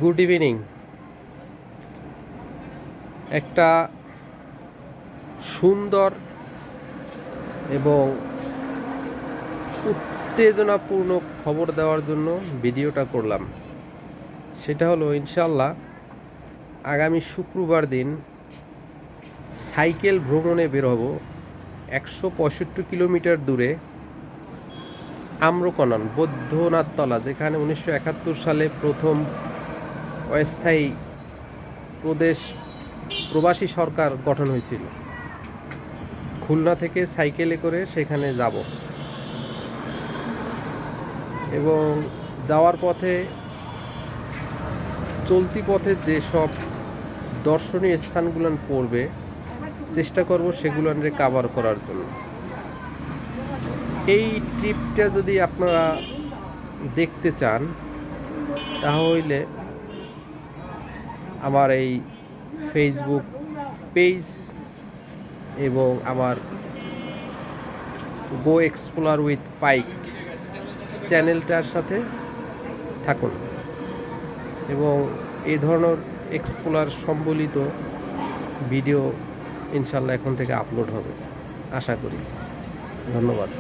Good evening. একটা সুন্দর এবং উত্তেজনাপূর্ণ খবর দেওয়ার জন্য ভিডিওটা করলাম। সেটা হলো ইনশাল্লাহ আগামী শুক্রবার দিন সাইকেল ভ্রমণে বের হব 165 কিলোমিটার দূরে আম্রকনন বৈদ্যনাথতলা, যেখানে 1971 সালে প্রথম অস্থায়ী প্রবাসী সরকার গঠন হয়েছিল। খুলনা থেকে সাইকেলে করে সেখানে যাব এবং যাওয়ার পথে চলতি পথে যেসব দর্শনীয় স্থানগুলো পড়বে চেষ্টা করব সেগুলো কাভার করার জন্য। এই ট্রিপটা যদি আপনারা দেখতে চান তাহলে আমার এই ফেসবুক পেজ এবং আমার গো এক্সপ্লোর উইথ বাইক চ্যানেলটার সাথে থাকুন এবং এই ধরনের এক্সপ্লোর সম্বলিত ভিডিও ইনশাল্লাহ এখন থেকে আপলোড হবে আশা করি। ধন্যবাদ।